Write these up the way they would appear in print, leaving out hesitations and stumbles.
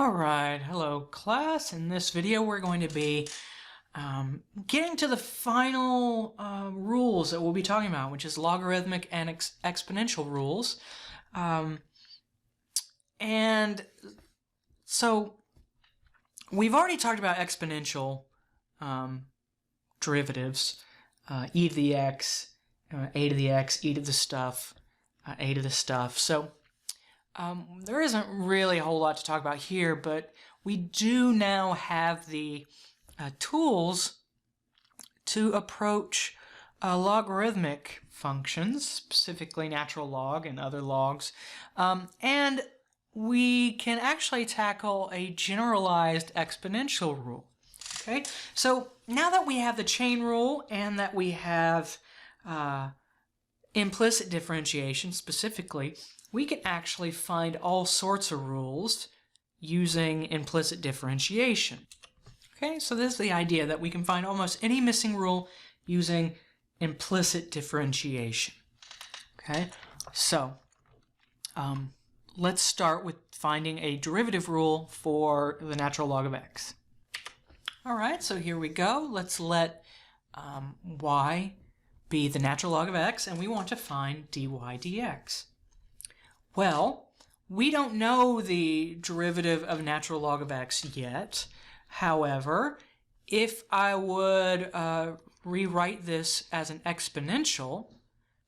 Alright, hello class. In this video we're going to be getting to the final rules that we'll be talking about, which is logarithmic and exponential rules. And so we've already talked about exponential derivatives, e to the x, a to the x, e to the stuff, a to the stuff. So there isn't really a whole lot to talk about here, but we do now have the tools to approach logarithmic functions, specifically natural log and other logs, and we can actually tackle a generalized exponential rule. Okay, so now that we have the chain rule and that we have implicit differentiation specifically, we can actually find all sorts of rules using implicit differentiation. Okay, so this is the idea that we can find almost any missing rule using implicit differentiation. Okay, so let's start with finding a derivative rule for the natural log of x. All right, so here we go. Let's let y be the natural log of x, and we want to find dy dx. Well, we don't know the derivative of natural log of x yet. However, if I would rewrite this as an exponential,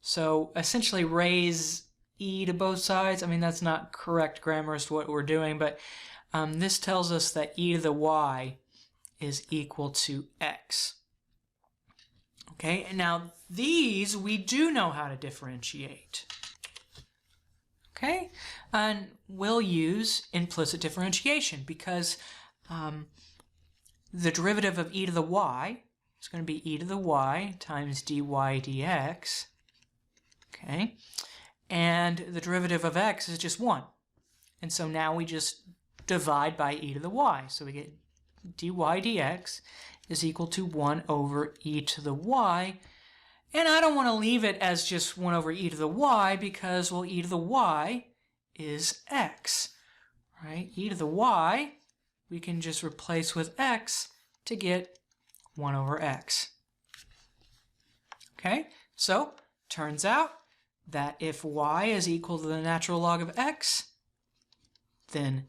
so essentially raise e to both sides. I mean, that's not correct grammar as to what we're doing, but this tells us that e to the y is equal to x. Okay, and now these we do know how to differentiate. Okay, and we'll use implicit differentiation because the derivative of e to the y is going to be e to the y times dy dx. Okay, and the derivative of x is just 1. And so now we just divide by e to the y. So we get dy dx is equal to 1 over e to the y. And I don't want to leave it as just 1 over e to the y because, well, e to the y is x, right? E to the y, we can just replace with x to get 1 over x. Okay, so turns out that if y is equal to the natural log of x, then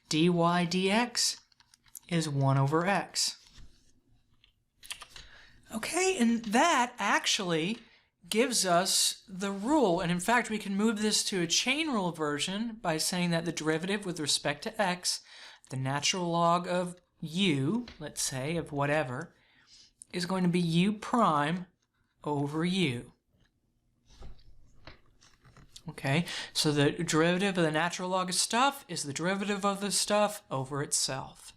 dy dx is 1 over x. Okay, and that actually gives us the rule. And in fact, we can move this to a chain rule version by saying that the derivative with respect to x, the natural log of u, let's say, of whatever, is going to be u prime over u. Okay, so the derivative of the natural log of stuff is the derivative of the stuff over itself.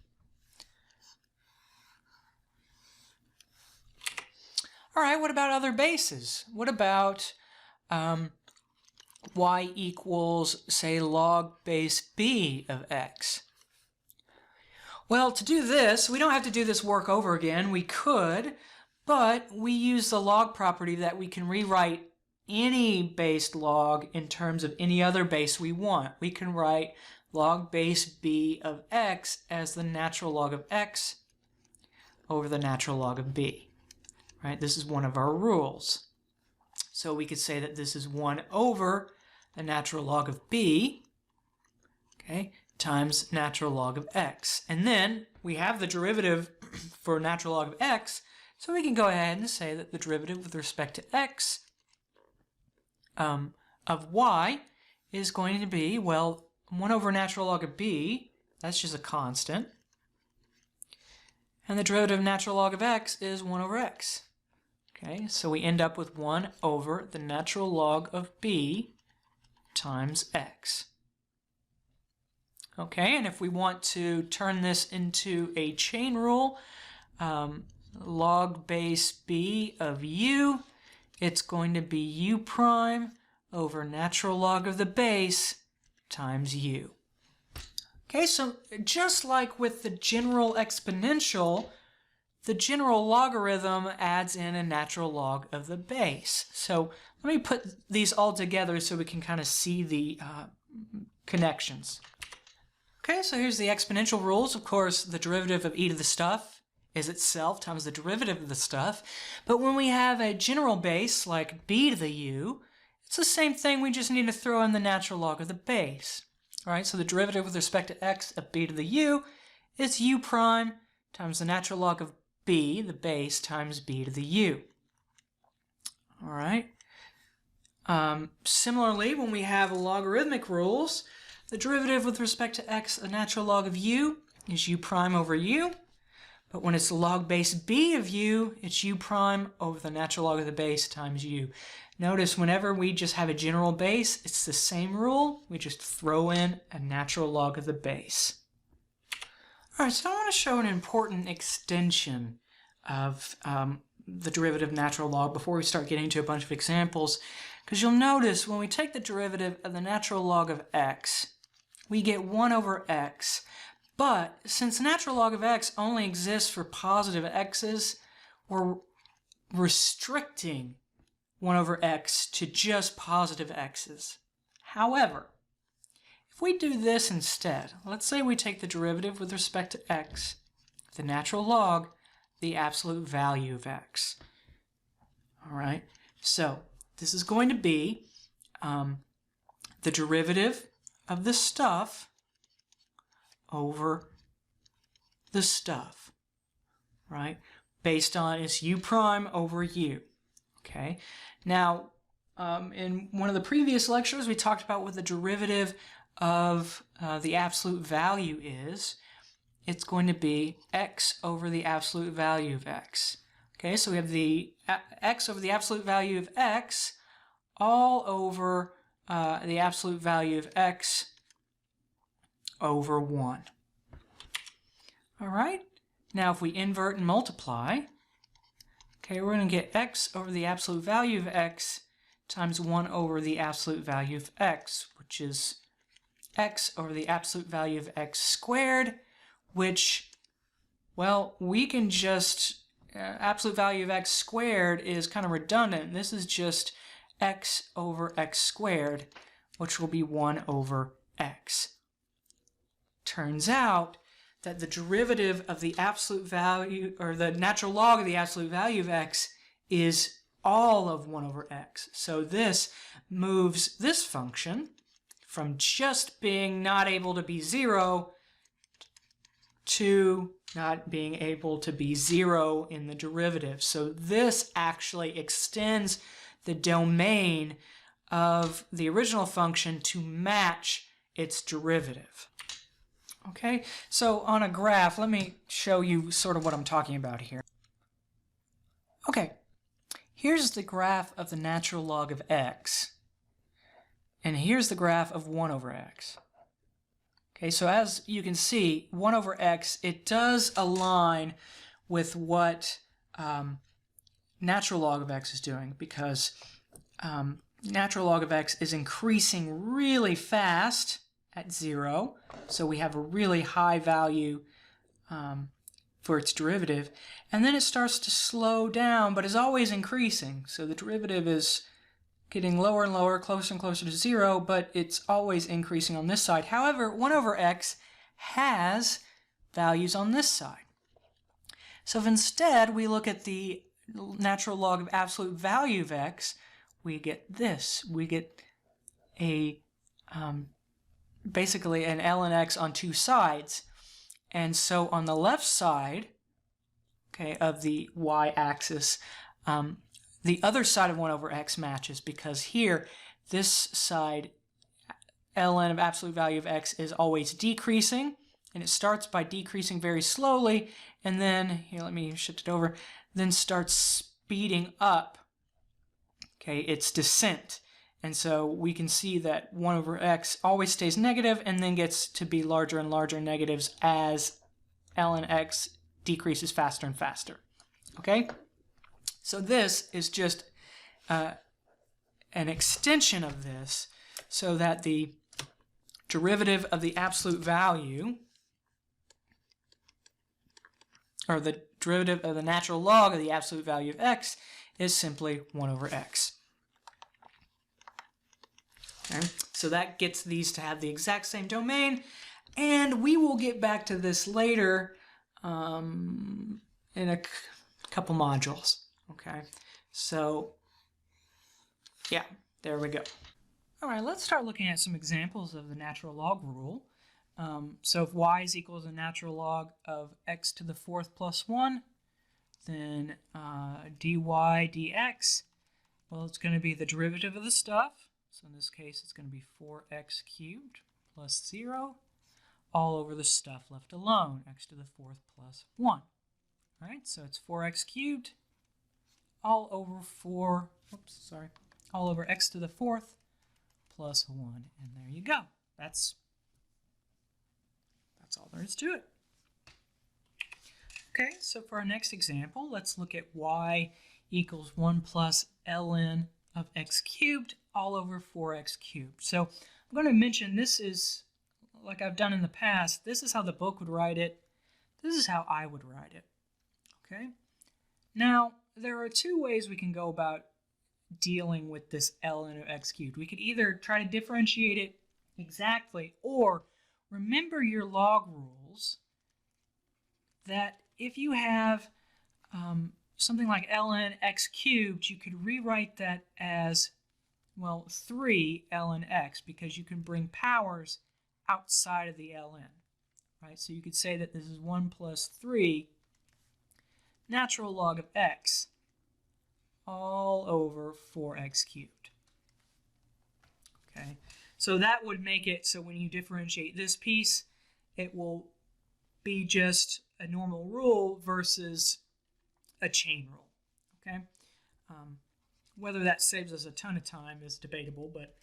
All right, what about other bases? What about y equals, say, log base b of x? Well, to do this, we don't have to do this work over again. We could, but we use the log property that we can rewrite any based log in terms of any other base we want. We can write log base b of x as the natural log of x over the natural log of b. Right? This is one of our rules. So we could say that this is 1 over the natural log of b, okay, times natural log of x. And then we have the derivative for natural log of x, so we can go ahead and say that the derivative with respect to x of y is going to be, well, 1 over natural log of b, that's just a constant. And the derivative of natural log of x is 1 over x. Okay, so we end up with 1 over the natural log of b times x. Okay, and if we want to turn this into a chain rule, log base b of u, it's going to be u prime over natural log of the base times u. Okay, so just like with the general exponential, the general logarithm adds in a natural log of the base. So let me put these all together so we can kind of see the connections. Okay, so here's the exponential rules. Of course, the derivative of e to the stuff is itself times the derivative of the stuff. But when we have a general base like b to the u, it's the same thing. We just need to throw in the natural log of the base. All right, so the derivative with respect to x of b to the u is u prime times the natural log of b, the base, times b to the u. All right. Similarly, when we have logarithmic rules, the derivative with respect to x, the natural log of u, is u prime over u. But when it's the log base b of u, it's u prime over the natural log of the base times u. Notice whenever we just have a general base, it's the same rule. We just throw in a natural log of the base. All right, so I want to show an important extension of the derivative natural log before we start getting to a bunch of examples. Because you'll notice when we take the derivative of the natural log of x, we get 1 over x. But since the natural log of x only exists for positive x's, we're restricting 1 over x to just positive x's. However, if we do this instead, let's say we take the derivative with respect to x, the natural log, the absolute value of x. All right, so this is going to be the derivative of the stuff over the stuff, right? Based on its u prime over u, okay? Now, in one of the previous lectures, we talked about what the derivative of the absolute value is. It's going to be x over the absolute value of x. Okay, so we have the x over the absolute value of x all over the absolute value of x over 1. All right, now if we invert and multiply, okay, we're going to get x over the absolute value of x times 1 over the absolute value of x, which is x over the absolute value of x squared, which, well, we can just, absolute value of x squared is kind of redundant. This is just x over x squared, which will be 1 over x. Turns out that the derivative of the absolute value, or the natural log of the absolute value of x, is all of 1 over x. So this moves this function from just being not able to be 0 to not being able to be 0 in the derivative. So this actually extends the domain of the original function to match its derivative. Okay, so on a graph, let me show you sort of what I'm talking about here. Okay, here's the graph of the natural log of x, and here's the graph of 1 over x. Okay, so as you can see, 1 over x, it does align with what natural log of x is doing, because natural log of x is increasing really fast at 0, so we have a really high value for its derivative, and then it starts to slow down, but is always increasing. So the derivative is getting lower and lower, closer and closer to 0, but it's always increasing on this side. However, 1 over x has values on this side. So if instead we look at the natural log of absolute value of x, we get this. We get a basically an ln x on two sides. And so on the left side, okay, of the y-axis, the other side of 1 over x matches, because here, this side, ln of absolute value of x is always decreasing, and it starts by decreasing very slowly, and then, here, let me shift it over, then starts speeding up, okay, its descent. And so we can see that 1 over x always stays negative and then gets to be larger and larger negatives as ln x decreases faster and faster. Okay? So this is just an extension of this, so that the derivative of the absolute value, or the derivative of the natural log of the absolute value of x, is simply 1 over x. Okay? So that gets these to have the exact same domain, And we will get back to this later in a couple modules. Okay, so yeah, there we go. All right, let's start looking at some examples of the natural log rule. So if y is equal to the natural log of x to the fourth plus 1, then dy dx, well, it's going to be the derivative of the stuff. So in this case, it's going to be 4x cubed plus 0 all over the stuff left alone, x to the fourth plus 1. All right, so it's 4x cubed all over all over x to the fourth plus 1. And there you go. That's all there is to it. Okay, so for our next example, let's look at y equals 1 plus ln of x cubed all over 4x cubed. So I'm going to mention this is, like I've done in the past, this is how the book would write it. This is how I would write it. Okay? Now, there are two ways we can go about dealing with this ln of x cubed. We could either try to differentiate it exactly, or remember your log rules that if you have something like ln x cubed, you could rewrite that as, well, 3 ln x, because you can bring powers outside of the ln, right? So you could say that this is 1 plus 3 natural log of x all over 4x cubed. Okay, so that would make it so when you differentiate this piece, it will be just a normal rule versus a chain rule. Okay, whether that saves us a ton of time is debatable, but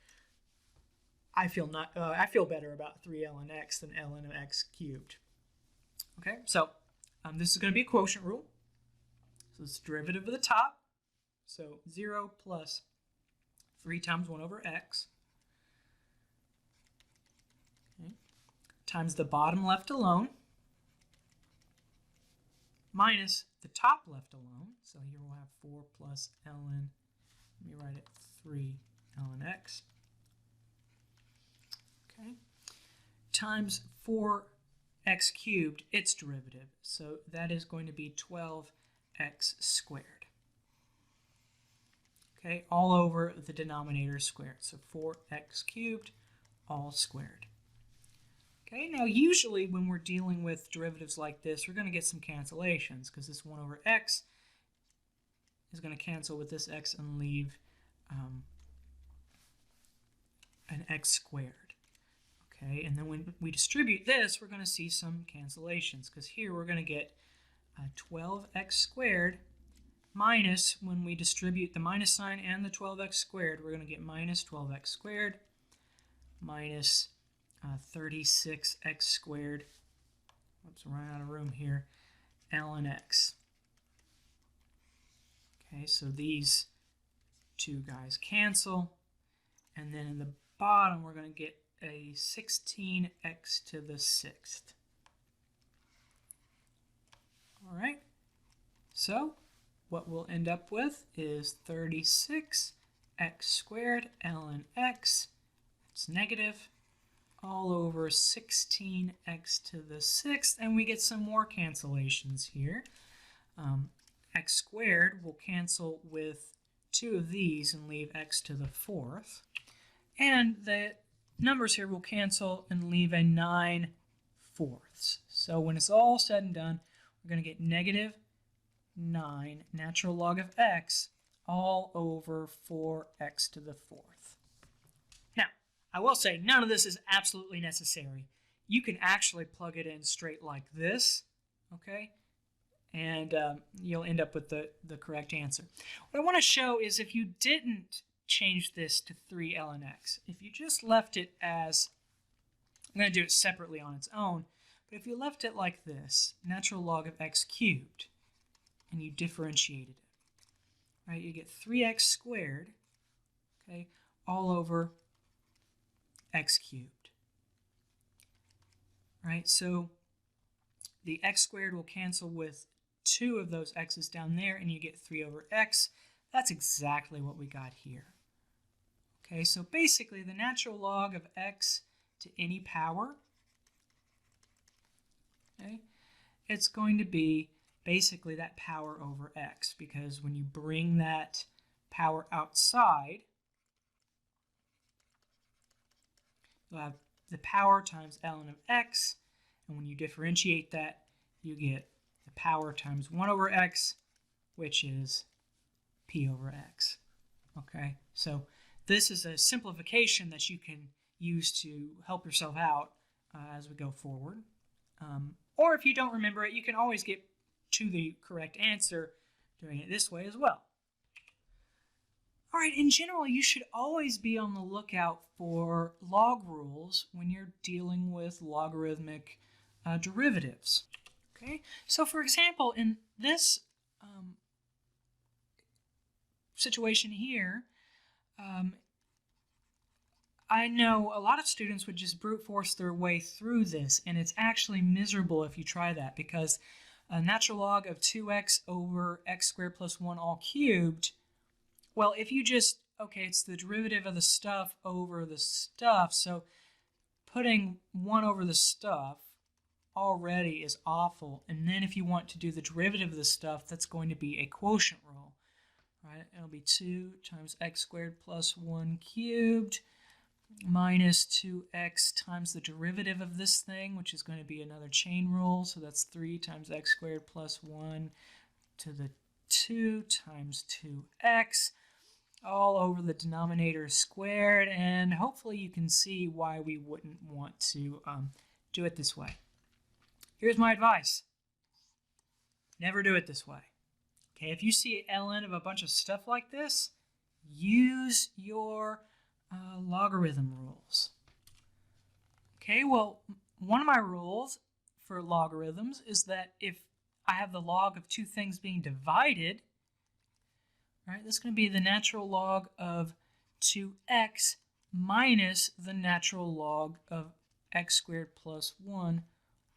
I feel better about 3 ln x than ln of x cubed. Okay, so this is going to be a quotient rule. So it's the derivative of the top. So 0 plus 3 times 1 over x, okay, times the bottom left alone minus the top left alone. So here we'll have 4 plus ln, let me write it 3 ln x, okay, times 4x cubed, its derivative. So that is going to be 12x squared. Okay, all over the denominator squared. So 4x cubed all squared. Okay, now usually when we're dealing with derivatives like this, we're going to get some cancellations because this 1 over x is going to cancel with this x and leave an x squared. Okay, and then when we distribute this, we're going to see some cancellations because here we're going to get 12x squared minus, when we distribute the minus sign and the 12x squared, we're going to get minus 12x squared minus 36x squared. Oops, running out of room here. Ln x. Okay, so these two guys cancel. And then in the bottom, we're going to get a 16x to the 6th. All right. So what we'll end up with is 36x squared ln x, it's negative, all over 16x to the 6th, and we get some more cancellations here. X squared will cancel with 2 of these and leave x to the 4th, and the numbers here will cancel and leave a 9/4. So when it's all said and done, we're going to get negative 9 natural log of x all over 4x to the 4th. Now, I will say none of this is absolutely necessary. You can actually plug it in straight like this, okay? And you'll end up with the correct answer. What I want to show is if you didn't change this to 3 ln x, if you just left it as, I'm going to do it separately on its own, but if you left it like this, natural log of x cubed, and you differentiated it, right, you get 3x squared, okay, all over x cubed, right? So the x squared will cancel with 2 of those x's down there, and you get 3 over x. That's exactly what we got here. Okay, so basically the natural log of x to any power it's going to be basically that power over x, because when you bring that power outside, you'll have the power times ln of x, and when you differentiate that, you get the power times 1 over x, which is p over x. Okay, so this is a simplification that you can use to help yourself out as we go forward. Or if you don't remember it, you can always get to the correct answer doing it this way as well. All right, in general, you should always be on the lookout for log rules when you're dealing with logarithmic derivatives. Okay, so for example, in this situation here, I know a lot of students would just brute force their way through this, and it's actually miserable if you try that, because a natural log of 2x over x squared plus 1 all cubed, well, if you just, okay, it's the derivative of the stuff over the stuff, so putting 1 over the stuff already is awful, and then if you want to do the derivative of the stuff, that's going to be a quotient rule, right? It'll be 2 times x squared plus 1 cubed minus 2x times the derivative of this thing, which is going to be another chain rule, so that's 3 times x squared plus 1 to the 2 times 2x, all over the denominator squared, and hopefully you can see why we wouldn't want to do it this way. Here's my advice. Never do it this way. Okay, if you see an ln of a bunch of stuff like this, use your logarithm rules. Okay, well, one of my rules for logarithms is that if I have the log of two things being divided, right, this is going to be the natural log of 2x minus the natural log of x squared plus 1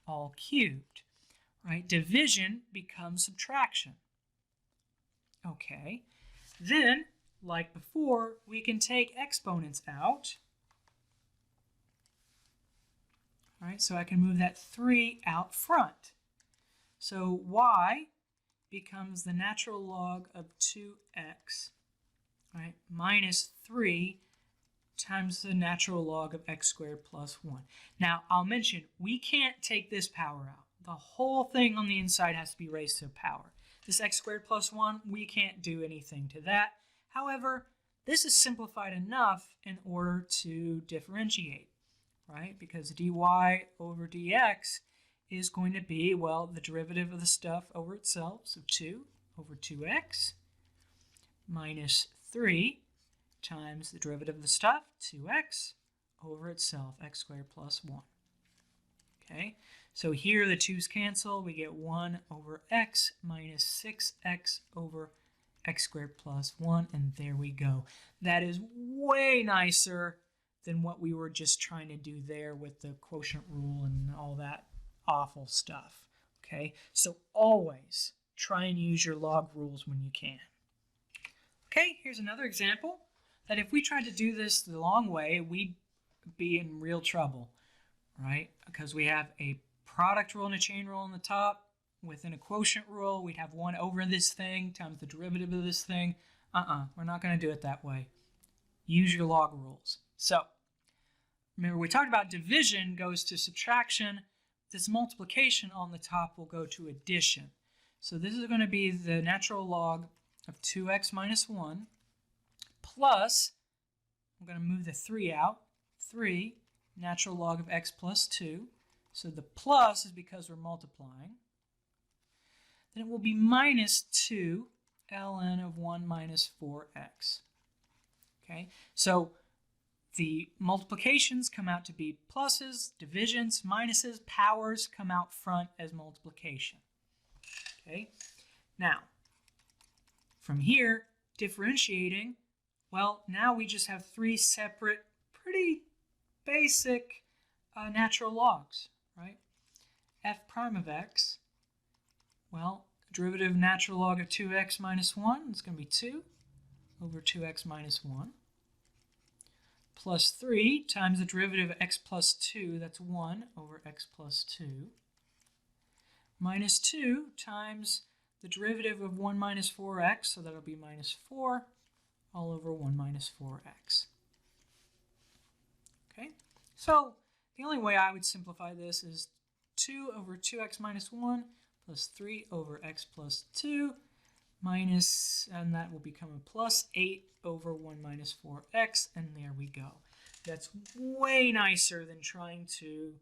all cubed. Right? Division becomes subtraction. Okay, then, like before, we can take exponents out. All right, so I can move that 3 out front. So y becomes the natural log of 2x, right, minus 3 times the natural log of x squared plus 1. Now, I'll mention, we can't take this power out. The whole thing on the inside has to be raised to a power. This x squared plus 1, we can't do anything to that. However, this is simplified enough in order to differentiate, right? Because dy over dx is going to be, well, the derivative of the stuff over itself, so 2 over 2x, minus 3 times the derivative of the stuff, 2x, over itself, x squared plus 1. Okay, so here the 2's cancel. We get 1 over x minus 6x over x squared plus 1, and there we go. That is way nicer than what we were just trying to do there with the quotient rule and all that awful stuff. Okay, so always try and use your log rules when you can. Okay, here's another example that if we tried to do this the long way, we'd be in real trouble, right? Because we have a product rule and a chain rule on the top. Within a quotient rule, we'd have 1 over this thing times the derivative of this thing. We're not going to do it that way. Use your log rules. So, remember we talked about division goes to subtraction. This multiplication on the top will go to addition. So this is going to be the natural log of 2x minus 1 plus, I'm going to move the 3 out, 3 natural log of x plus 2. So the plus is because we're multiplying. Then it will be minus 2 ln of 1 minus 4x. Okay, so the multiplications come out to be pluses, divisions, minuses, powers come out front as multiplication. Okay, now from here, differentiating, well, now we just have 3 separate, pretty basic natural logs, right? F prime of x, well, derivative of natural log of 2x minus 1 is going to be 2 over 2x minus 1 plus 3 times the derivative of x plus 2, that's 1 over x plus 2. minus 2 times the derivative of 1 minus 4x, so that'll be minus 4 all over 1 minus 4x. Okay, so the only way I would simplify this is 2 over 2x minus 1 plus 3 over x plus 2 minus, and that will become a plus 8 over 1 minus 4x, and there we go. That's way nicer than trying to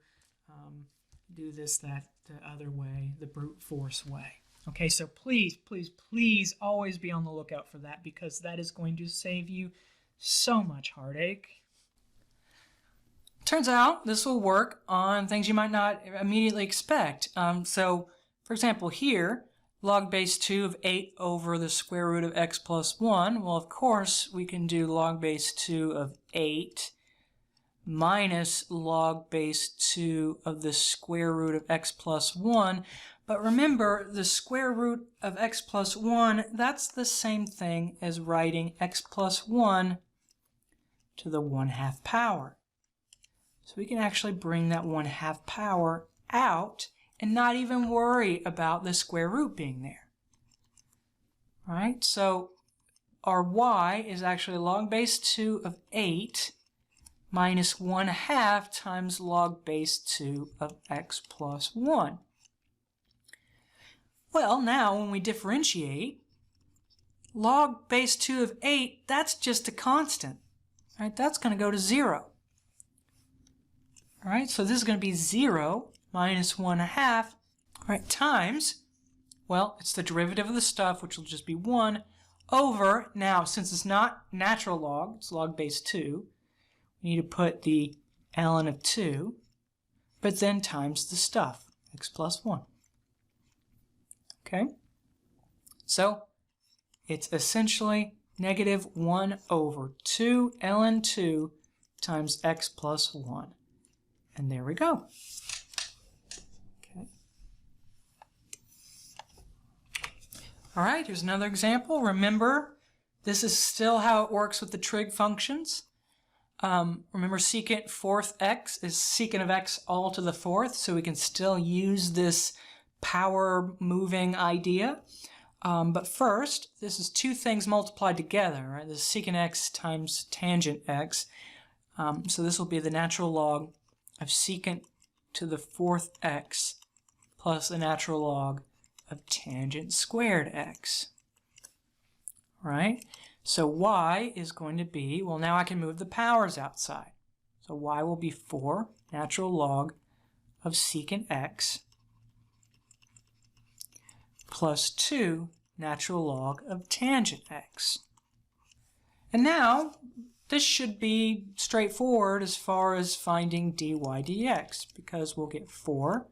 do this the other way, the brute force way. Okay, so please, please, please always be on the lookout for that, because that is going to save you so much heartache. Turns out this will work on things you might not immediately expect. So, for example, here, log base 2 of 8 over the square root of x plus 1. Well, of course, we can do log base 2 of 8 minus log base 2 of the square root of x plus 1. But remember, the square root of x plus 1, that's the same thing as writing x plus 1 to the 1/2 power. So we can actually bring that 1/2 power out and not even worry about the square root being there. All right, so our y is actually log base 2 of 8 minus 1/2 times log base 2 of x plus 1. Well, now when we differentiate, log base 2 of 8, that's just a constant. All right, that's going to go to 0. All right, so this is going to be 0 minus 1/2, right, times, well, it's the derivative of the stuff, which will just be 1, over, now, since it's not natural log, it's log base 2, we need to put the ln of 2, but then times the stuff, x plus 1. Okay, so it's essentially negative 1 over 2 ln 2 times x plus 1. And there we go. Okay. All right, here's another example. Remember, this is still how it works with the trig functions. Remember, secant fourth x is secant of x all to the fourth, so we can still use this power moving idea. But first, this is two things multiplied together, right? This is secant x times tangent x. So this will be the natural log of secant to the fourth x plus the natural log of tangent squared x. Right? So y is going to be, well, now I can move the powers outside. So y will be 4 natural log of secant x plus 2 natural log of tangent x. And now, this should be straightforward as far as finding dy dx, because we'll get 4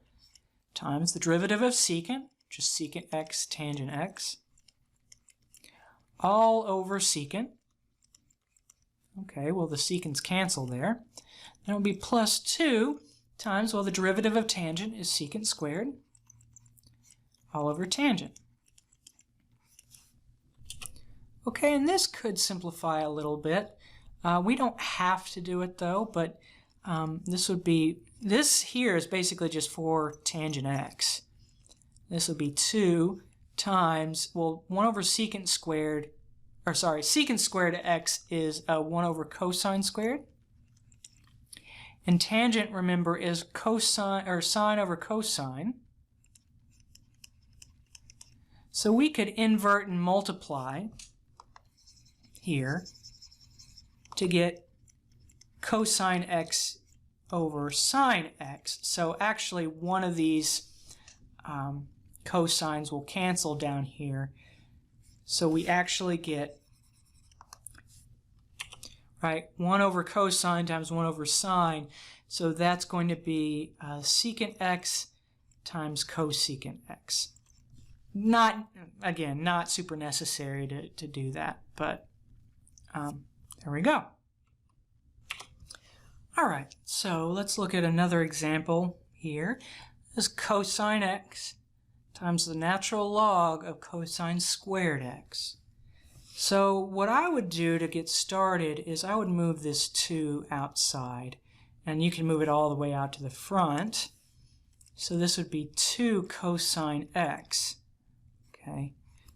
times the derivative of secant, which is secant x tangent x, all over secant. Okay, well, the secants cancel there. Then it'll be plus 2 times, well, the derivative of tangent is secant squared, all over tangent. Okay, and this could simplify a little bit. We don't have to do it though, but this here is basically just for tangent x. This would be 2 times, well, 1 over secant squared, or sorry, secant squared x is 1 over cosine squared. And tangent, remember, is cosine, or sine over cosine. So we could invert and multiply here to get cosine x over sine x. So actually one of these cosines will cancel down here. So we actually get, right, 1 over cosine times 1 over sine. So that's going to be secant x times cosecant x. Not, again, not super necessary to do that, but there we go. All right, so let's look at another example here. This is cosine x times the natural log of cosine squared x. So what I would do to get started is I would move this 2 outside, and you can move it all the way out to the front. So this would be 2 cosine x, okay,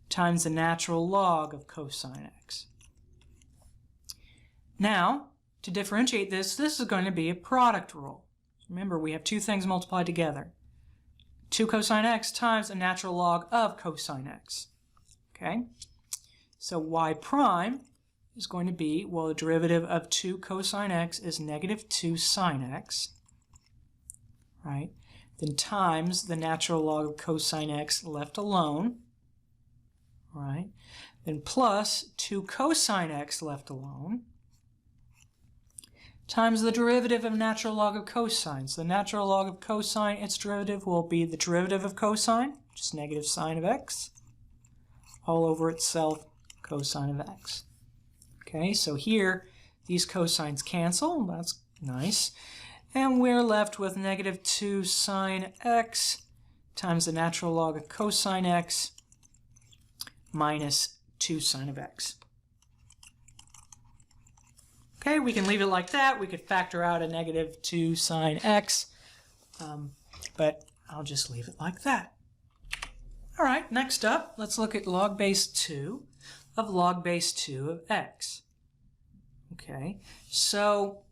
times the natural log of cosine x. Now, to differentiate this, this is going to be a product rule. Remember, we have two things multiplied together. 2 cosine x times the natural log of cosine x. Okay? So y prime is going to be, well, the derivative of 2 cosine x is negative 2 sine x, right? Then times the natural log of cosine x left alone, right? Then plus 2 cosine x left alone, times the derivative of natural log of cosine. So the natural log of cosine, its derivative will be the derivative of cosine, which is negative sine of x, all over itself cosine of x. Okay, so here these cosines cancel, that's nice, and we're left with negative 2 sine x times the natural log of cosine x minus 2 sine of x. Okay, we can leave it like that. We could factor out a negative 2 sine x, but I'll just leave it like that. All right, next up, let's look at log base 2 of log base 2 of x. Okay, so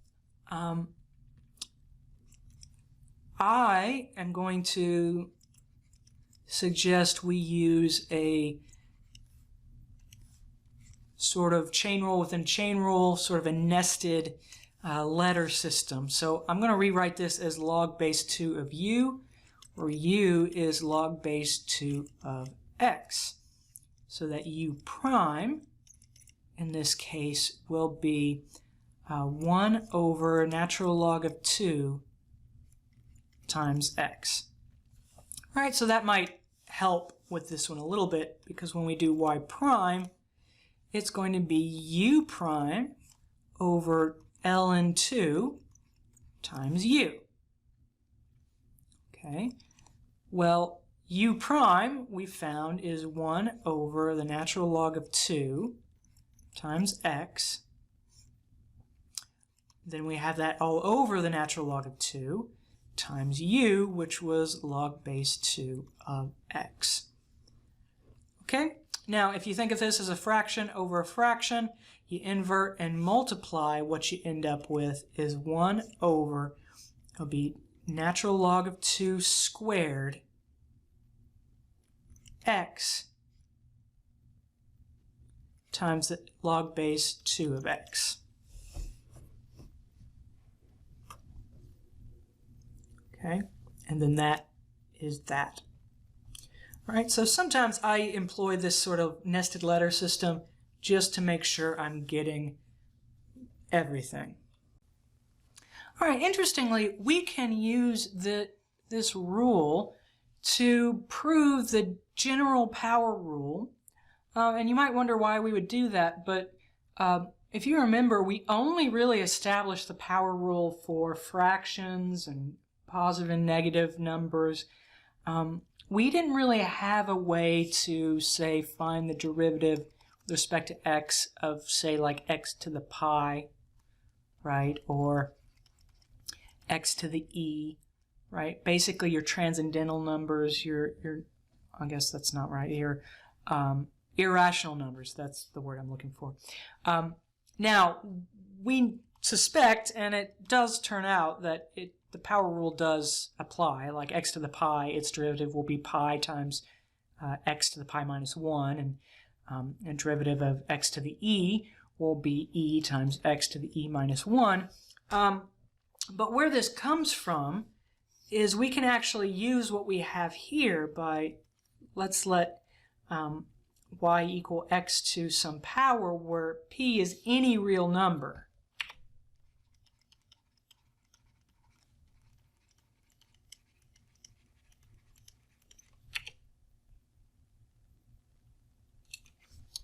I am going to suggest we use a sort of chain rule within chain rule, sort of a nested letter system. So I'm going to rewrite this as log base 2 of u, where u is log base 2 of x. So that u prime, in this case, will be 1 over natural log of 2 times x. All right, so that might help with this one a little bit, because when we do y prime, it's going to be u prime over ln 2 times u. Okay, well, u prime we found is 1 over the natural log of 2 times x. Then we have that all over the natural log of 2 times u, which was log base 2 of x. Okay? Now, if you think of this as a fraction over a fraction, you invert and multiply, what you end up with is 1 over, it'll be natural log of 2 squared x times the log base 2 of x. Okay, and then that is that. All right, so sometimes I employ this sort of nested letter system just to make sure I'm getting everything. All right, interestingly, we can use this rule to prove the general power rule. And you might wonder why we would do that, but if you remember, we only really established the power rule for fractions and positive and negative numbers. We didn't really have a way to, say, find the derivative with respect to x of, say, like x to the pi, right, or x to the e, right? Basically, your transcendental numbers, your I guess that's not right, your irrational numbers, that's the word I'm looking for. Now, we suspect, and it does turn out, that the power rule does apply, like x to the pi, its derivative will be pi times x to the pi minus 1, and a derivative of x to the e will be e times x to the e minus 1. But where this comes from is we can actually use what we have here by, let's let y equal x to some power where p is any real number.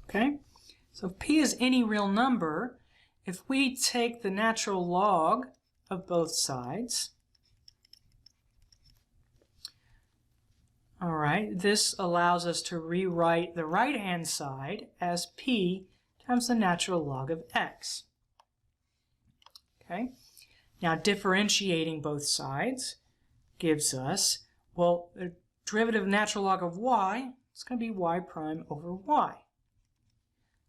Okay, so if p is any real number, if we take the natural log of both sides, all right, this allows us to rewrite the right-hand side as p times the natural log of x. Okay, now differentiating both sides gives us Well, the derivative of natural log of y, it's going to be y prime over y.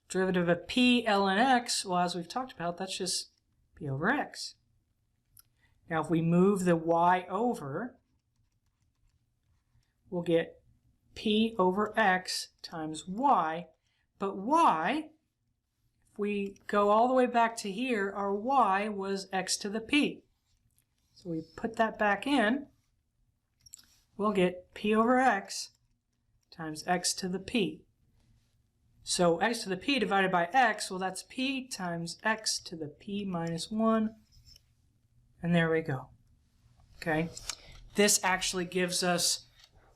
Derivative of p ln x, well, as we've talked about, that's just p over x. Now, if we move the y over, we'll get p over x times y, but y, if we go all the way back to here, our y was x to the p. So we put that back in, we'll get p over x times x to the p. So x to the p divided by x, well, that's p times x to the p minus 1, and there we go. Okay, this actually gives us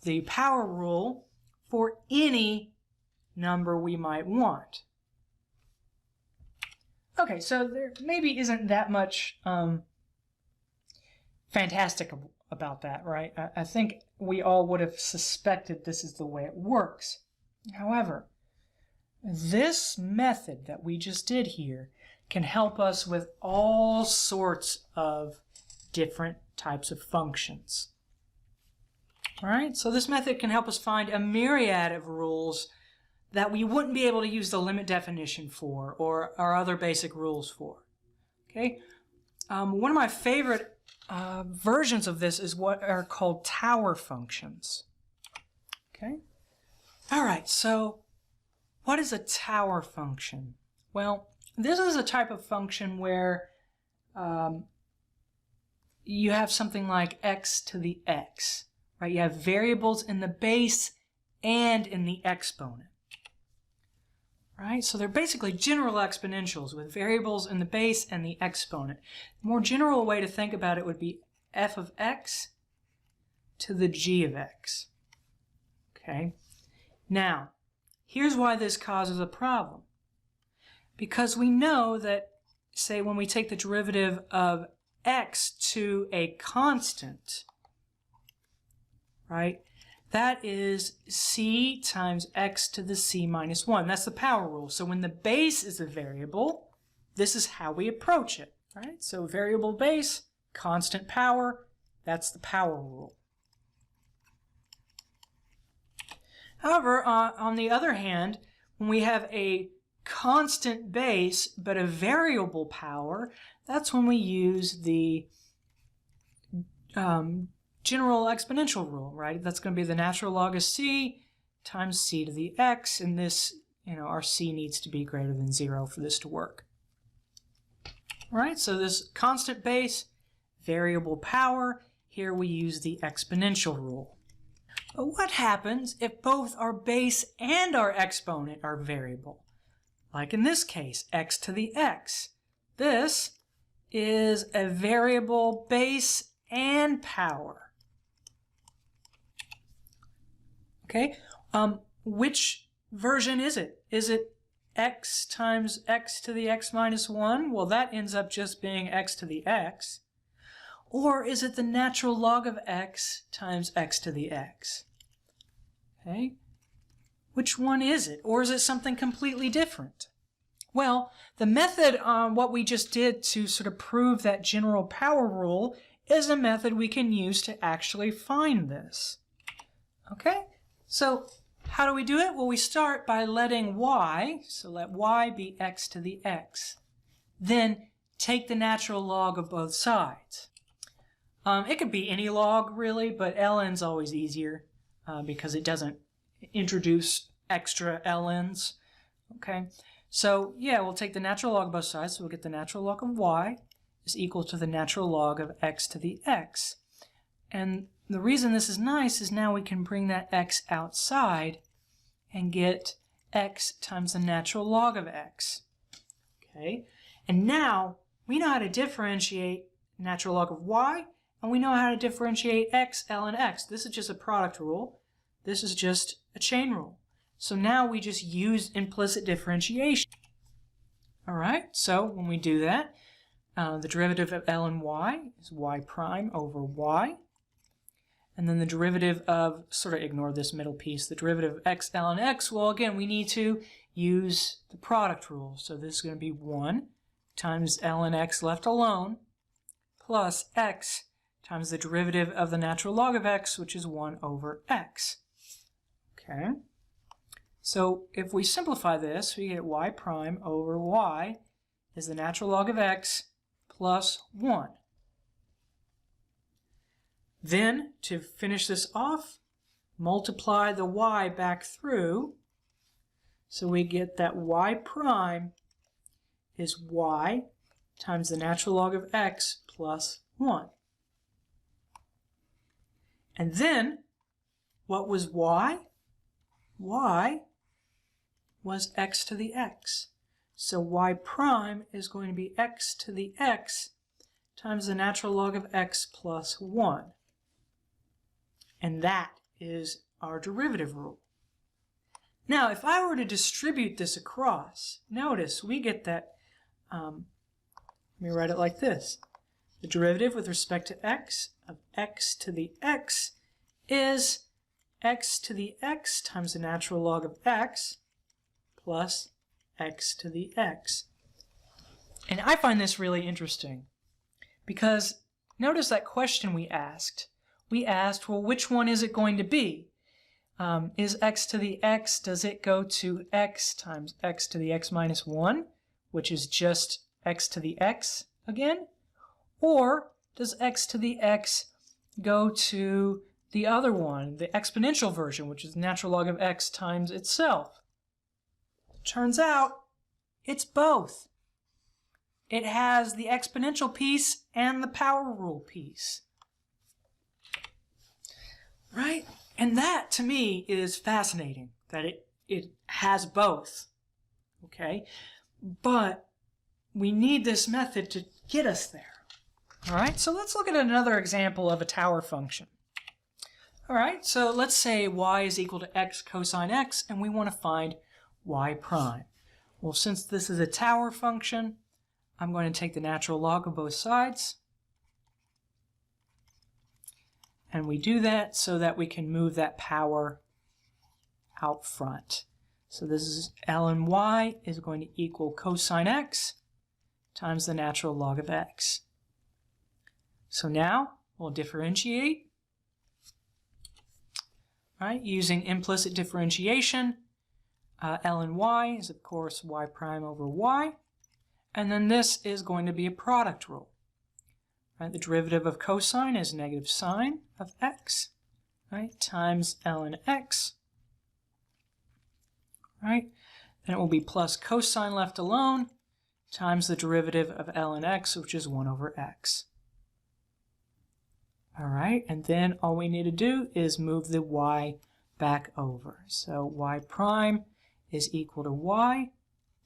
the power rule for any number we might want. Okay, so there maybe isn't that much fantastic about that, right? I think we all would have suspected this is the way it works. However, this method that we just did here can help us with all sorts of different types of functions. All right, so this method can help us find a myriad of rules that we wouldn't be able to use the limit definition for or our other basic rules for. Okay, one of my favorite versions of this is what are called tower functions. Okay, all right, so what is a tower function? Well, this is a type of function where you have something like x to the x, right? You have variables in the base and in the exponent, right? So they're basically general exponentials with variables in the base and the exponent. A more general way to think about it would be f of x to the g of x, okay? Now, here's why this causes a problem. Because we know that, say, when we take the derivative of x to a constant, right, that is c times x to the c minus 1. That's the power rule. So when the base is a variable, this is how we approach it, right? So variable base, constant power, that's the power rule. However, on the other hand, when we have a constant base but a variable power, that's when we use the general exponential rule, right? That's going to be the natural log of c times c to the x, and this, our c needs to be greater than 0 for this to work. All right, so this constant base, variable power, here we use the exponential rule. But what happens if both our base and our exponent are variable? Like in this case, x to the x. This is a variable base and power. Okay, which version is it? Is it x times x to the x minus 1? Well, that ends up just being x to the x. Or is it the natural log of x times x to the x? Okay, which one is it? Or is it something completely different? Well, the method on what we just did to sort of prove that general power rule is a method we can use to actually find this. Okay, so how do we do it? Well, we start by letting y, so let y be x to the x. Then take the natural log of both sides. It could be any log, really, but ln's always easier because it doesn't introduce extra ln's. Okay, so yeah, we'll take the natural log of both sides, so we'll get the natural log of y is equal to the natural log of x to the x. And the reason this is nice is now we can bring that x outside and get x times the natural log of x. Okay, and now we know how to differentiate natural log of y, and we know how to differentiate x ln x. This is just a product rule. This is just a chain rule. So now we just use implicit differentiation. All right, so when we do that, the derivative of ln y is y prime over y. And then the derivative of, sort of ignore this middle piece, the derivative of x ln x, well, again, we need to use the product rule. So this is going to be 1 times ln x left alone plus x times the derivative of the natural log of x, which is 1 over x. Okay, so if we simplify this, we get y prime over y is the natural log of x plus 1. Then, to finish this off, multiply the y back through, so we get that y prime is y times the natural log of x plus 1. And then, what was y? Y was x to the x. So y prime is going to be x to the x times the natural log of x plus 1. And that is our derivative rule. Now, if I were to distribute this across, notice we get that, let me write it like this. The derivative with respect to x of x to the x is x to the x times the natural log of x plus x to the x. And I find this really interesting because notice that question we asked. We asked, well, which one is it going to be? Is x to the x, does it go to x times x to the x minus 1, which is just x to the x again? Or does x to the x go to the other one, the exponential version, which is the natural log of x times itself? Turns out it's both. It has the exponential piece and the power rule piece. Right? And that, to me, is fascinating, that it has both. Okay? But we need this method to get us there. All right? So let's look at another example of a tower function. All right? So let's say y is equal to x cosine x, and we want to find y prime. Well, since this is a tower function, I'm going to take the natural log of both sides. And we do that so that we can move that power out front. So this is ln y is going to equal cosine x times the natural log of x. So now we'll differentiate, right, using implicit differentiation. Ln y is, of course, y prime over y. And then this is going to be a product rule. Right, the derivative of cosine is negative sine of x, right, times ln x, right? Then it will be plus cosine left alone times the derivative of ln x, which is 1 over x. All right, and then all we need to do is move the y back over. So y prime is equal to y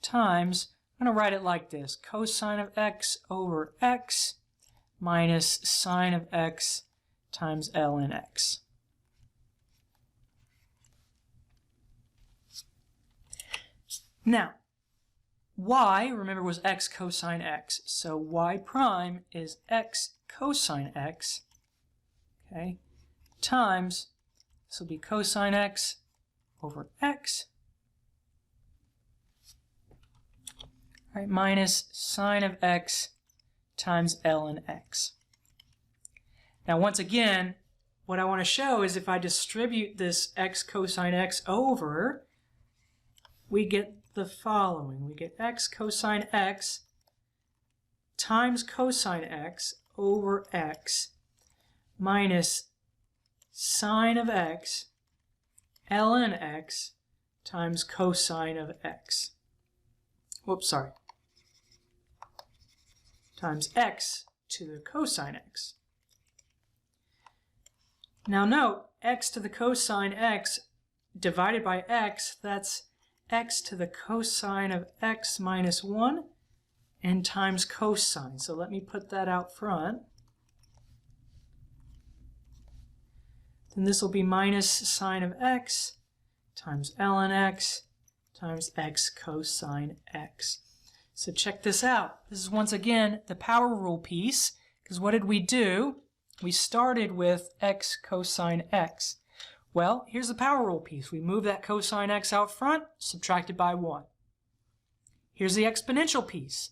times, I'm going to write it like this, cosine of x over x minus sine of x times ln x. Now, y, remember, was x cosine x. So y prime is x cosine x, okay, times, this will be cosine x over x, right, minus sine of x times ln x. Now, once again, what I want to show is if I distribute this x cosine x over, we get the following. We get x cosine x times cosine x over x minus sine of x ln x times cosine of x. Whoops, sorry. Times x to the cosine x. Now note, x to the cosine x divided by x, that's x to the cosine of x minus 1 and times cosine. So let me put that out front. Then this will be minus sine of x times ln x times x cosine x. So check this out. This is once again the power rule piece, because what did we do? We started with x cosine x. Well, here's the power rule piece. We move that cosine x out front, subtracted by 1. Here's the exponential piece.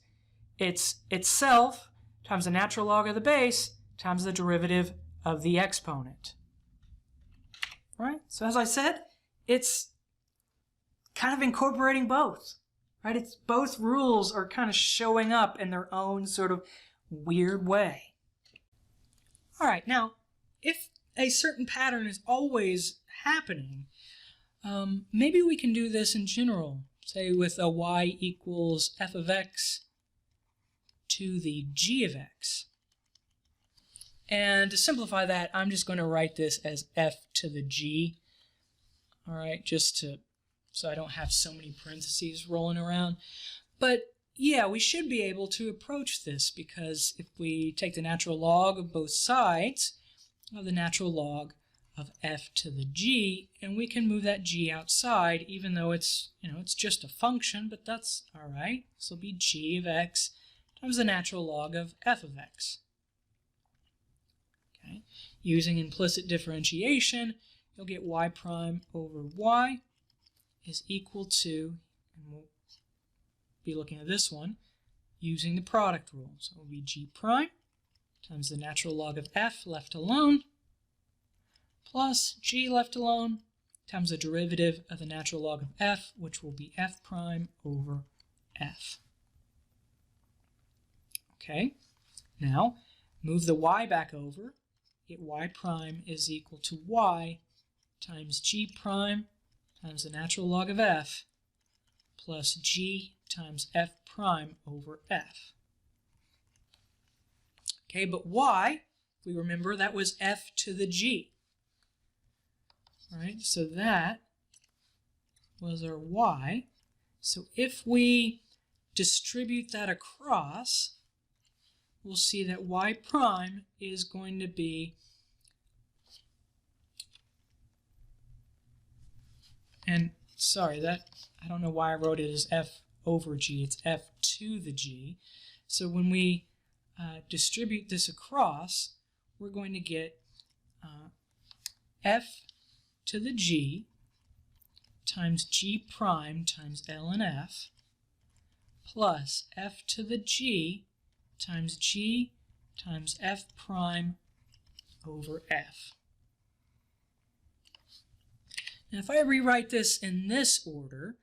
It's itself times the natural log of the base times the derivative of the exponent. Right? So as I said, it's kind of incorporating both. Right? It's both rules are kind of showing up in their own sort of weird way. All right, now, if a certain pattern is always happening, maybe we can do this in general, say with a y equals f of x to the g of x. And to simplify that, I'm just going to write this as f to the g. All right, so I don't have so many parentheses rolling around. But yeah, we should be able to approach this, because if we take the natural log of both sides of the natural log of f to the g, and we can move that g outside, even though it's just a function, but that's all right. This will be g of x times the natural log of f of x. Okay. Using implicit differentiation, you'll get y prime over y is equal to, and we'll be looking at this one, using the product rule. So it will be g prime times the natural log of f left alone plus g left alone times the derivative of the natural log of f, which will be f prime over f. Okay, now move the y back over, get y prime is equal to y times g prime times the natural log of f plus g times f prime over f. Okay, but y, if we remember, that was f to the g. All right, so that was our y. So if we distribute that across, we'll see that y prime is going to be, and sorry, that I don't know why I wrote it as f over g, it's f to the g. So when we distribute this across, we're going to get f to the g times g prime times ln f plus f to the g times g times f prime over f. Now if I rewrite this in this order,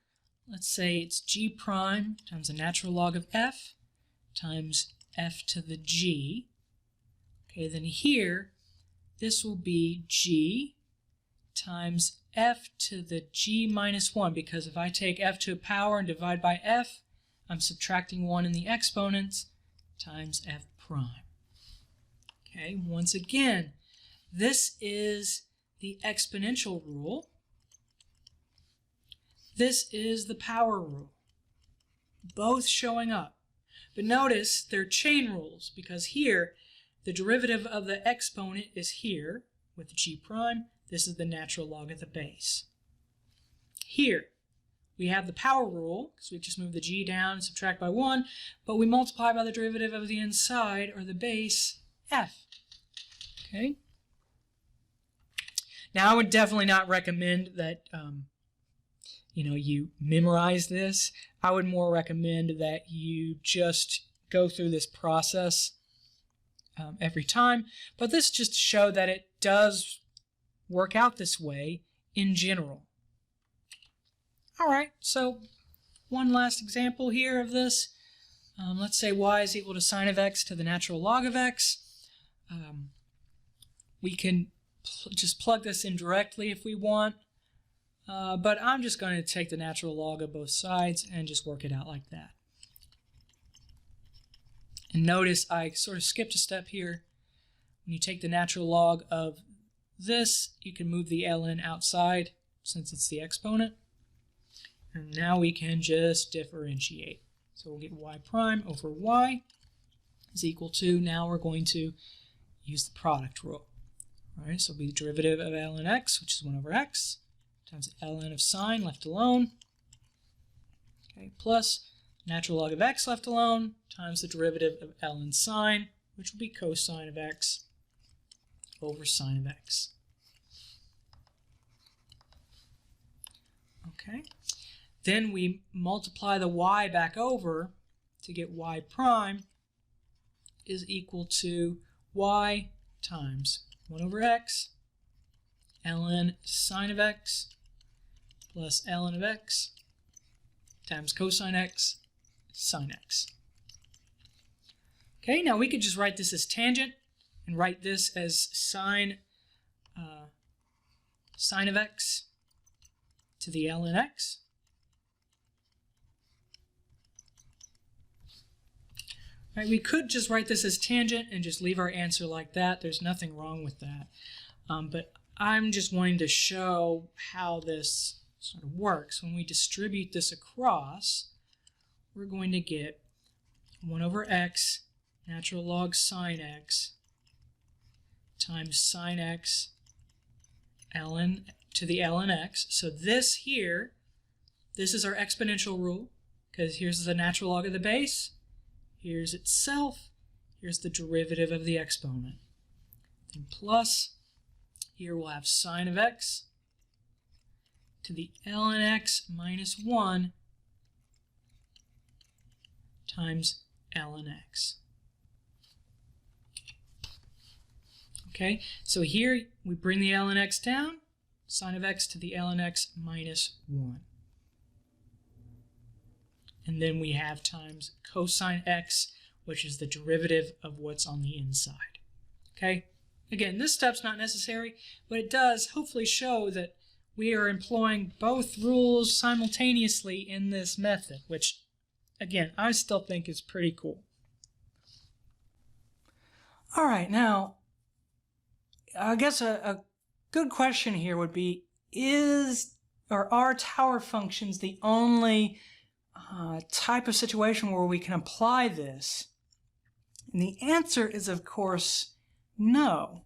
let's say it's g prime times the natural log of f times f to the g. Okay, then here, this will be g times f to the g minus 1, because if I take f to a power and divide by f, I'm subtracting 1 in the exponents, times f prime. Okay, once again, this is the exponential rule. This is the power rule. Both showing up. But notice they're chain rules, because here the derivative of the exponent is here with g prime. This is the natural log of the base. Here we have the power rule, because we just move the g down and subtract by 1, but we multiply by the derivative of the inside, or the base, f. Okay. Now I would definitely not recommend that you memorize this. I would more recommend that you just go through this process every time. But this just to show that it does work out this way in general. All right, so one last example here of this. Let's say y is equal to sine of x to the natural log of x. We can just plug this in directly if we want. But I'm just going to take the natural log of both sides and just work it out like that. And notice I sort of skipped a step here. When you take the natural log of this, you can move the ln outside since it's the exponent. And now we can just differentiate. So we'll get y prime over y is equal to, now we're going to use the product rule. All right, so it'll be the derivative of ln x, which is 1 over x, times ln of sine left alone, okay, plus natural log of x left alone, times the derivative of ln sine, which will be cosine of x over sine of x. Okay, then we multiply the y back over to get y prime is equal to y times 1 over x ln sine of x plus ln of x times cosine x sine x. Okay, now we could just write this as tangent and write this as sine of x to the ln x. Right, we could just write this as tangent and just leave our answer like that. There's nothing wrong with that. But I'm just wanting to show how this sort of works. When we distribute this across, we're going to get 1 over x natural log sine x times sine x ln to the ln x. So this here, this is our exponential rule, because here's the natural log of the base, here's itself, here's the derivative of the exponent. Then plus, here we'll have sine of x to the ln x minus 1 times ln x. Okay, so here we bring the ln x down, sine of x to the ln x minus 1. And then we have times cosine x, which is the derivative of what's on the inside. Okay, again, this step's not necessary, but it does hopefully show that we are employing both rules simultaneously in this method, which, again, I still think is pretty cool. All right, now, I guess a good question here would be, are tower functions the only type of situation where we can apply this? And the answer is, of course, no.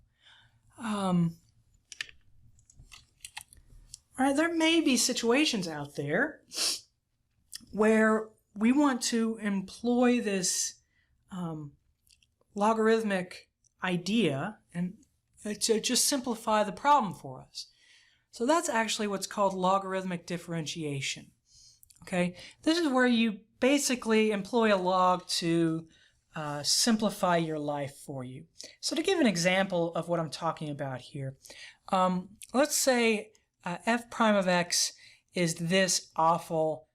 Right, there may be situations out there where we want to employ this logarithmic idea and to just simplify the problem for us. So that's actually what's called logarithmic differentiation. Okay, this is where you basically employ a log to simplify your life for you. So to give an example of what I'm talking about here, let's say f prime of x is this awful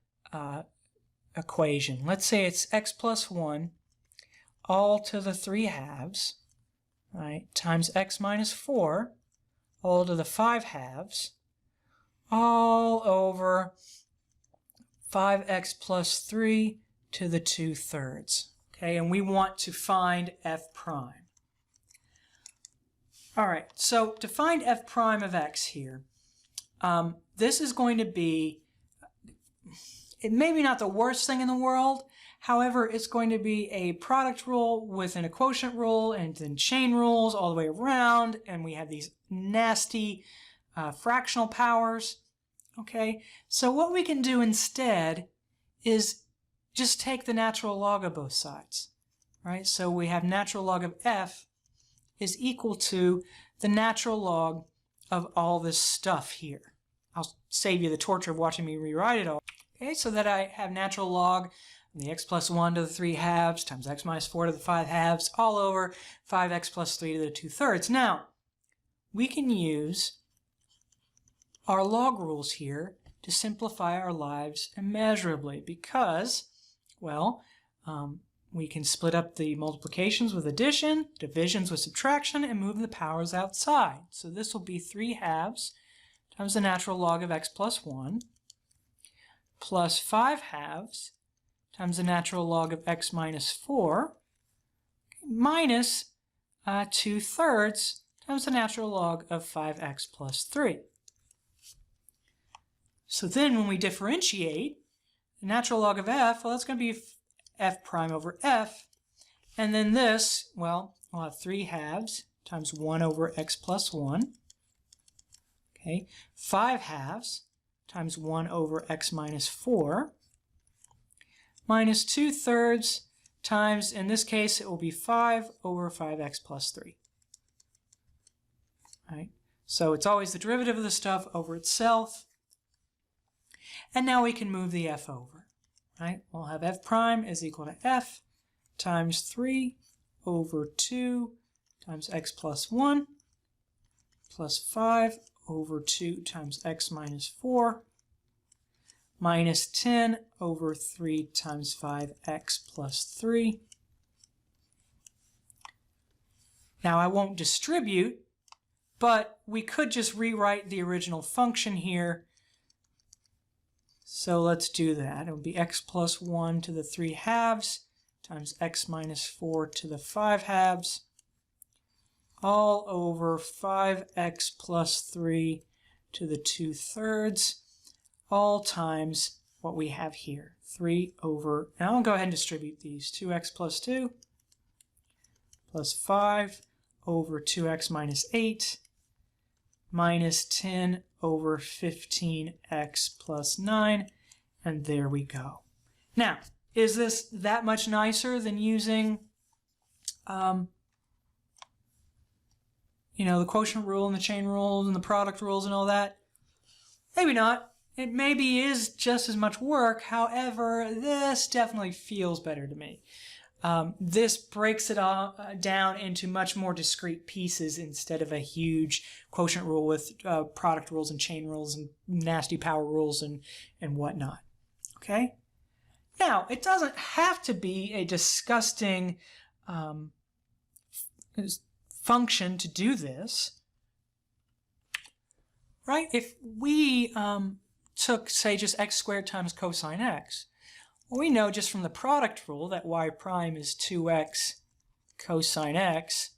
equation. Let's say it's x plus 1 all to the 3 halves, right, times x minus 4 all to the 5 halves, all over 5x plus 3 to the 2/3. Okay, and we want to find f prime. All right, so to find f prime of x here, this is going to be, it may be not the worst thing in the world. However, it's going to be a product rule with a quotient rule and then chain rules all the way around, and we have these nasty fractional powers. Okay, so what we can do instead is just take the natural log of both sides, right? So we have natural log of f is equal to the natural log of all this stuff here. I'll save you the torture of watching me rewrite it all. Okay, so that I have natural log of the x plus 1 to the 3 halves times x minus 4 to the 5 halves all over 5x plus 3 to the 2/3. Now, we can use our log rules here to simplify our lives immeasurably because, well, we can split up the multiplications with addition, divisions with subtraction, and move the powers outside. So this will be 3 halves times the natural log of x plus 1 plus 5 halves times the natural log of x minus 4 minus 2/3 times the natural log of 5x plus 3. So then when we differentiate, the natural log of f, well, that's going to be f prime over f. And then this, well, we'll have 3 halves times 1 over x plus 1. Okay, 5 halves times 1 over x minus 4 minus 2/3 times, in this case, it will be 5 over 5x plus 3. Right? So it's always the derivative of the stuff over itself. And now we can move the f over. Right? We'll have f prime is equal to f times 3 over 2 times x plus 1 plus 5 over 2 times x minus 4 minus 10 over 3 times 5x plus 3. Now I won't distribute, but we could just rewrite the original function here. So let's do that. It would be x plus 1 to the 3 halves times x minus 4 to the 5 halves all over 5x plus 3 to the 2/3 all times what we have here, 3 over, and I'll go ahead and distribute these, 2x plus 2 plus 5 over 2x minus 8 minus 10 over 15x plus 9, and there we go. Now, is this that much nicer than using the quotient rule and the chain rules and the product rules and all that? Maybe not. It maybe is just as much work. However, this definitely feels better to me. This breaks it all down into much more discrete pieces instead of a huge quotient rule with product rules and chain rules and nasty power rules and whatnot. Okay? Now, it doesn't have to be a disgusting function to do this, right? If we took, say, just x squared times cosine x, well, we know just from the product rule that y prime is 2x cosine x,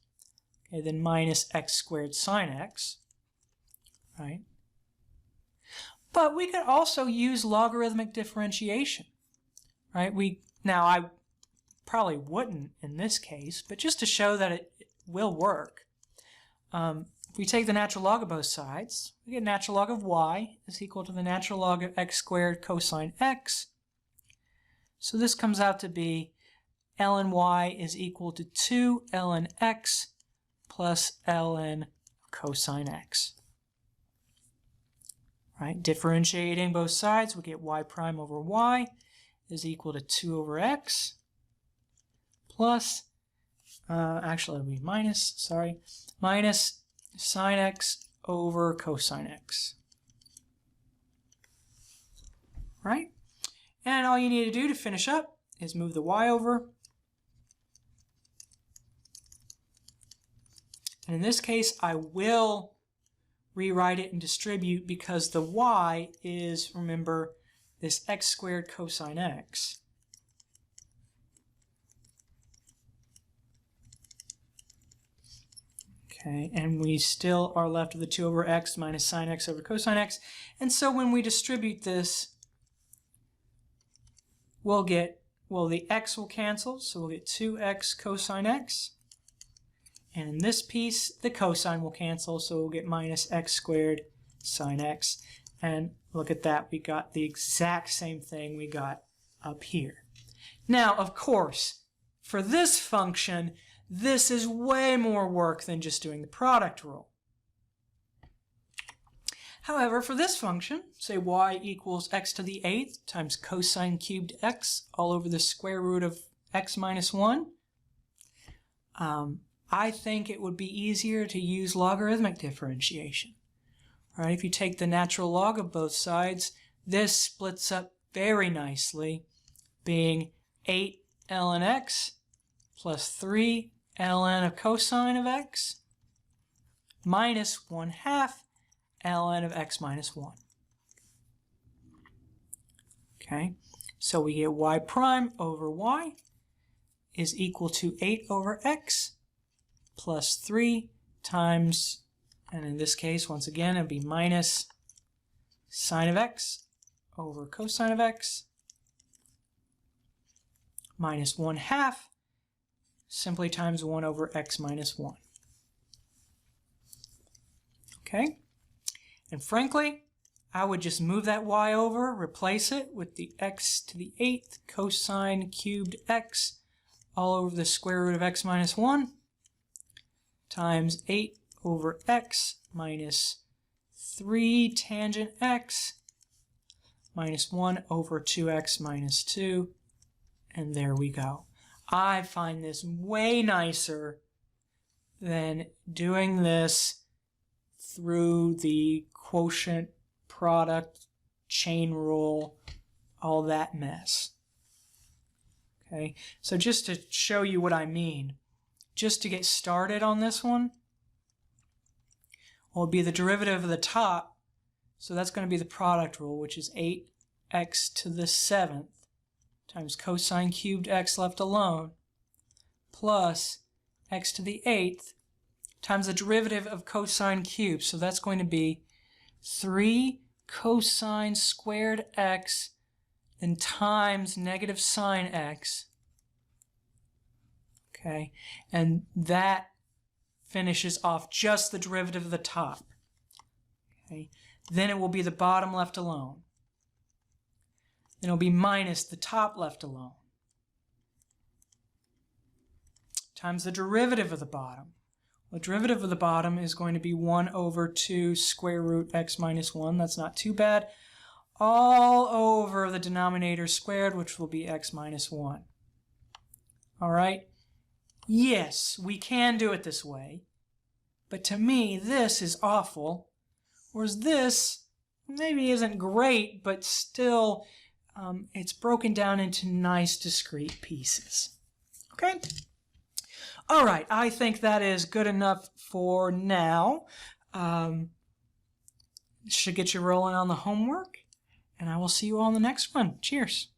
okay, then minus x squared sine x, right? But we could also use logarithmic differentiation, right? Now, I probably wouldn't in this case, but just to show that it will work, if we take the natural log of both sides, we get natural log of y is equal to the natural log of x squared cosine x. So this comes out to be ln y is equal to 2 ln x plus ln cosine x. Right? Differentiating both sides, we get y prime over y is equal to 2 over x plus, actually it'll be minus sine x over cosine x. Right? And all you need to do to finish up is move the y over. And in this case, I will rewrite it and distribute because the y is, remember, this x squared cosine x. Okay, and we still are left with the 2 over x minus sine x over cosine x. And so when we distribute this, we'll get, well, the x will cancel, so we'll get 2x cosine x. And in this piece, the cosine will cancel, so we'll get minus x squared sine x. And look at that, we got the exact same thing we got up here. Now, of course, for this function, this is way more work than just doing the product rule. However, for this function, say y equals x to the 8th times cosine cubed x all over the square root of x minus 1, I think it would be easier to use logarithmic differentiation. All right, if you take the natural log of both sides, this splits up very nicely, being 8 ln x plus 3 ln of cosine of x minus 1/2 ln of x minus 1. Okay, so we get y prime over y is equal to 8 over x plus 3 times, and in this case, once again, it would be minus sine of x over cosine of x minus 1/2 simply times 1 over x minus 1. Okay? And frankly, I would just move that y over, replace it with the x to the 8th cosine cubed x all over the square root of x minus 1 times 8 over x minus 3 tangent x minus 1 over 2x minus 2, and there we go. I find this way nicer than doing this through the quotient, product, chain rule, all that mess. Okay, so just to show you what I mean, just to get started on this one, will be the derivative of the top, so that's going to be the product rule, which is 8x to the 7th times cosine cubed x left alone plus x to the 8th times the derivative of cosine cubed. So that's going to be 3 cosine squared x then times negative sine x. Okay, and that finishes off just the derivative of the top. Okay, then it will be the bottom left alone. Then it will be minus the top left alone times the derivative of the bottom. The derivative of the bottom is going to be 1 over 2 square root x minus 1. That's not too bad. All over the denominator squared, which will be x minus 1. All right? Yes, we can do it this way. But to me, this is awful. Whereas this maybe isn't great, but still it's broken down into nice discrete pieces. Okay? All right, I think that is good enough for now. Should get you rolling on the homework, and I will see you all in the next one. Cheers.